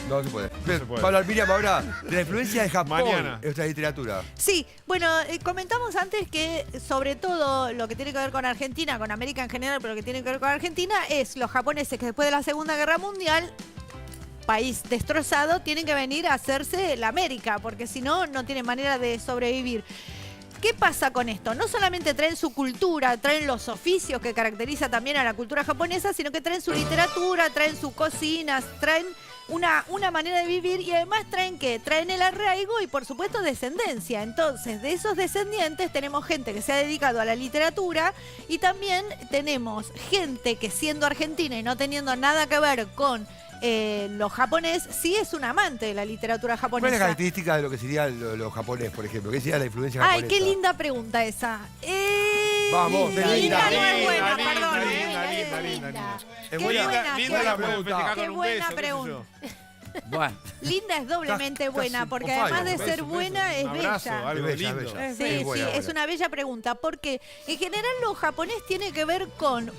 No se puede. No se puede. Para hablar, Miriam, ahora de la influencia de Japón Mañana. en nuestra literatura. Sí, bueno, comentamos antes que sobre todo lo que tiene que ver con Argentina, con América en general, pero lo que tiene que ver con Argentina es los japoneses que después de la Segunda Guerra Mundial, país destrozado, tienen que venir a hacerse la América, porque si no, no tienen manera de sobrevivir. ¿Qué pasa con esto? No solamente traen su cultura, traen los oficios que caracteriza también a la cultura japonesa, sino que traen su literatura, traen sus cocinas, traen una manera de vivir y además traen ¿qué? Traen el arraigo y por supuesto descendencia. Entonces, de esos descendientes tenemos gente que se ha dedicado a la literatura y también tenemos gente que siendo argentina y no teniendo nada que ver con los japoneses, sí es un amante de la literatura japonesa. ¿Cuál es la característica de lo que sería lo japonés, por ejemplo? ¿Qué sería la influencia japonesa? Ay, qué linda pregunta esa. Vamos, linda, linda, no es buena, linda, perdón. linda. Qué Es buena. buena, Linda qué la buena. pregunta. Qué buena pregunta. Bueno, Linda es doblemente buena, casi porque on fire. además de Un ser beso, buena, es Un abrazo, bella. algo Es bella, lindo. es bella. Sí, Es sí, buena, es buena. una bella pregunta, porque en general lo japonés tiene que ver con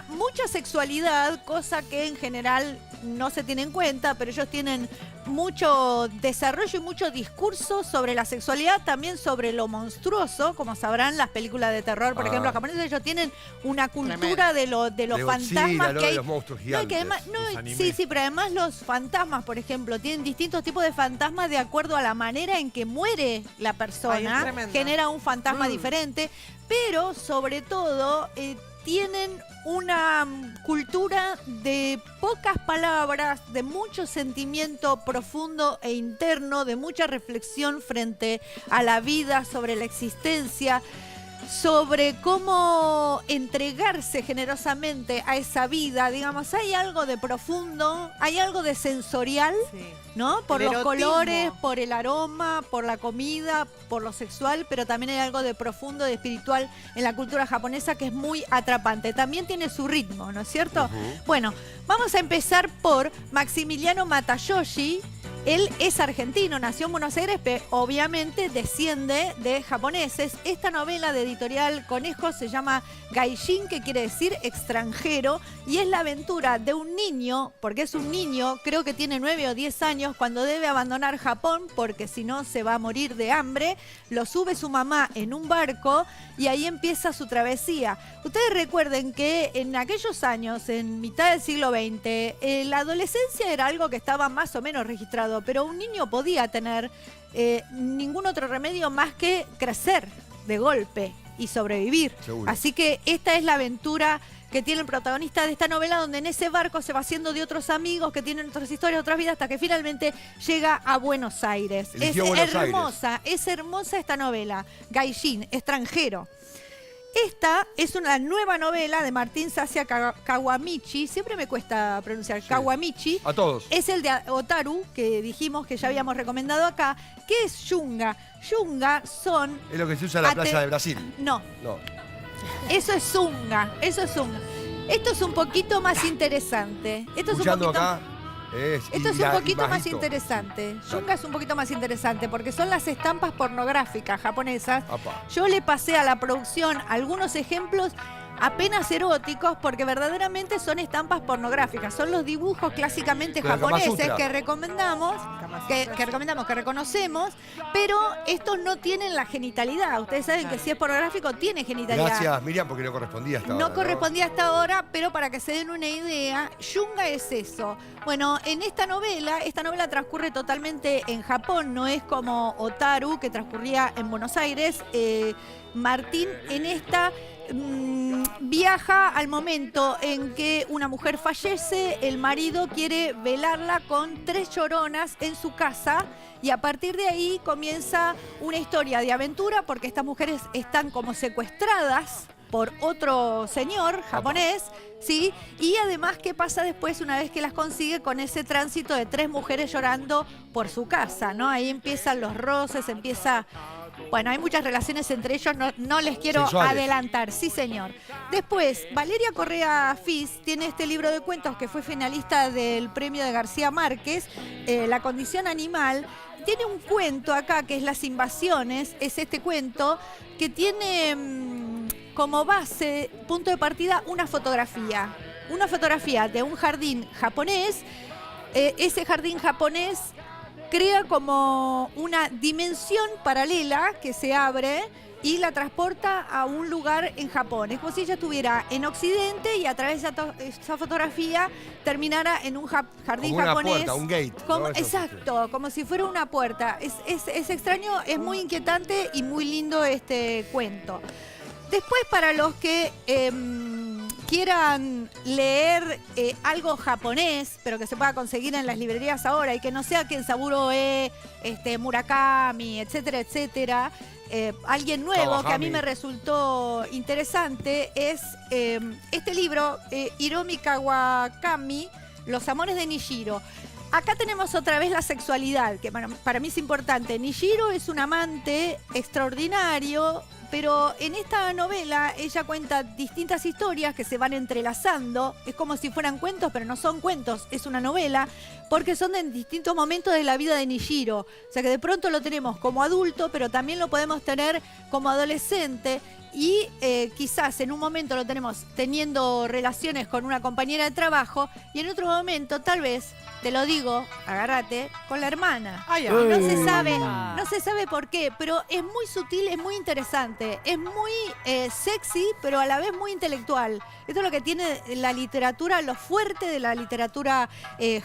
mucha sexualidad, cosa que en general no se tiene en cuenta, pero ellos tienen mucho desarrollo y mucho discurso sobre la sexualidad, también sobre lo monstruoso, como sabrán las películas de terror, por ejemplo, los japoneses ellos tienen una cultura de los De fantasmas Godzilla, que hay. de los monstruos No, y gigantes. que además, los animes. sí, pero además los fantasmas, por ejemplo, tienen distintos tipos de fantasmas de acuerdo a la manera en que muere la Ay, persona. es tremendo. Genera un fantasma diferente, pero sobre todo tienen una cultura de pocas palabras, de mucho sentimiento profundo e interno, de mucha reflexión frente a la vida, sobre la existencia, sobre cómo entregarse generosamente a esa vida. Digamos, hay algo de profundo, hay algo de sensorial, Sí. ¿no? Por El los erotismo. colores, por el aroma, por la comida, por lo sexual, pero también hay algo de profundo, de espiritual en la cultura japonesa que es muy atrapante. También tiene su ritmo, ¿no es cierto? Bueno, vamos a empezar por Maximiliano Matayoshi. Él es argentino, nació en Buenos Aires, pero obviamente desciende de japoneses. Esta novela de editorial Conejo se llama Gaijin, que quiere decir extranjero, y es la aventura de un niño, porque es un niño, creo que tiene 9 o 10 años, cuando debe abandonar Japón, porque si no se va a morir de hambre. Lo sube su mamá en un barco y ahí empieza su travesía. Ustedes recuerden que en aquellos años, en mitad del siglo XX, la adolescencia era algo que estaba más o menos registrado, pero un niño podía tener ningún otro remedio más que crecer de golpe y sobrevivir. Seguro. Así que esta es la aventura que tiene el protagonista de esta novela, donde en ese barco se va haciendo de otros amigos que tienen otras historias, otras vidas, hasta que finalmente llega a Buenos Aires. Eligió Es Buenos hermosa, es hermosa esta novela, Gaijin, extranjero. Esta es una nueva novela de Martín Sasia Kawamichi, siempre me cuesta pronunciar, Kawamichi. A todos. Es el de Otaru, que dijimos que ya habíamos recomendado acá. ¿Qué es Yunga? Yunga son... Es lo que se usa en la playa de Brasil. No, No. eso es Zunga, eso es Zunga. Esto es un poquito más interesante. Esto es un Escuchando poquito... acá. Esto es un poquito más interesante. Yunga es un poquito más interesante porque son las estampas pornográficas japonesas. Apa. Yo le pasé a la producción algunos ejemplos apenas eróticos porque verdaderamente son estampas pornográficas. Son los dibujos clásicamente Pero el Kama japoneses Sutra. que recomendamos, que reconocemos, pero estos no tienen la genitalidad. Ustedes saben que si es pornográfico tiene genitalidad. Gracias, Miriam, porque no correspondía hasta ahora. No correspondía hasta ahora, pero para que se den una idea, Yunga es eso. Bueno, en esta novela transcurre totalmente en Japón, no es como Otaru, que transcurría en Buenos Aires. Martín en esta viaja al momento en que una mujer fallece, el marido quiere velarla con 3 lloronas en su casa y a partir de ahí comienza una historia de aventura porque estas mujeres están como secuestradas por otro señor japonés, ¿sí? Y además, ¿qué pasa después una vez que las consigue con ese tránsito de 3 mujeres llorando por su casa, ¿no? Ahí empiezan los roces, empieza... Bueno, hay muchas relaciones entre ellos, no les quiero Sexuales. adelantar, sí señor. Después, Valeria Correa Fis tiene este libro de cuentos que fue finalista del premio de García Márquez, La condición animal. Tiene un cuento acá que es Las invasiones, es este cuento que tiene como base, punto de partida, una fotografía de un jardín japonés ese jardín japonés crea como una dimensión paralela que se abre y la transporta a un lugar en Japón. Es como si ella estuviera en Occidente y a través de esa fotografía terminara en un jardín Como una japonés. puerta, un gate, ¿no? Exacto, como si fuera una puerta. Es extraño, es muy inquietante y muy lindo este cuento. Después, para los que quieran leer algo japonés, pero que se pueda conseguir en las librerías ahora y que no sea Kensaburo Murakami, etcétera, etcétera, alguien nuevo Kawakami. que a mí me resultó interesante es este libro, Hiromi Kawakami, Los amores de Nishiro. Acá tenemos otra vez la sexualidad, que para mí es importante. Nishiro es un amante extraordinario, pero en esta novela ella cuenta distintas historias que se van entrelazando. Es como si fueran cuentos, pero no son cuentos, es una novela, porque son en distintos momentos de la vida de Nishiro. O sea que de pronto lo tenemos como adulto, pero también lo podemos tener como adolescente. Y quizás en un momento lo tenemos teniendo relaciones con una compañera de trabajo y en otro momento, tal vez, te lo digo, agárrate, con la hermana. Ay, No se sabe por qué, pero es muy sutil, es muy interesante, es muy sexy, pero a la vez muy intelectual. Esto es lo que tiene la literatura, lo fuerte de la literatura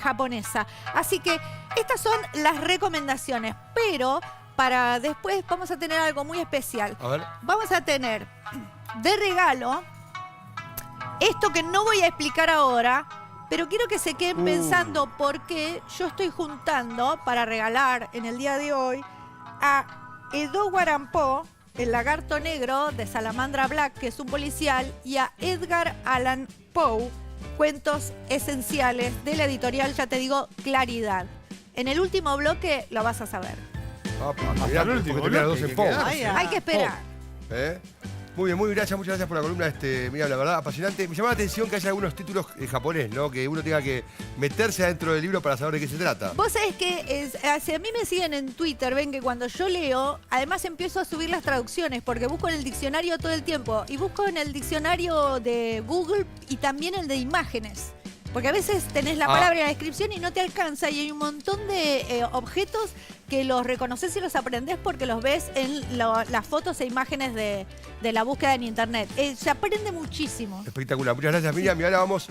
japonesa. Así que estas son las recomendaciones, pero para después vamos a tener algo muy especial. A ver. Vamos a tener de regalo esto que no voy a explicar ahora, pero quiero que se queden pensando porque yo estoy juntando para regalar en el día de hoy a Edo Guarampo, el lagarto negro de Salamandra Black, que es un policial, y a Edgar Allan Poe, cuentos esenciales de la editorial, ya te digo, Claridad. En el último bloque lo vas a saber. Mirá, el último porque termina bloque, 12 en que Pau. queda. Hay que esperar. Muy bien, muchas gracias por la columna. Mira, la verdad, apasionante. Me llama la atención que haya algunos títulos en japonés, ¿no? Que uno tenga que meterse adentro del libro para saber de qué se trata. Vos sabés que si a mí me siguen en Twitter, ven que cuando yo leo, además empiezo a subir las traducciones, porque busco en el diccionario todo el tiempo. Y busco en el diccionario de Google y también el de imágenes. Porque a veces tenés la palabra en la descripción y no te alcanza y hay un montón de objetos que los reconoces y los aprendés porque los ves en las fotos e imágenes de la búsqueda en internet. Se aprende muchísimo. Espectacular. Muchas gracias, Miriam. Y ahora vamos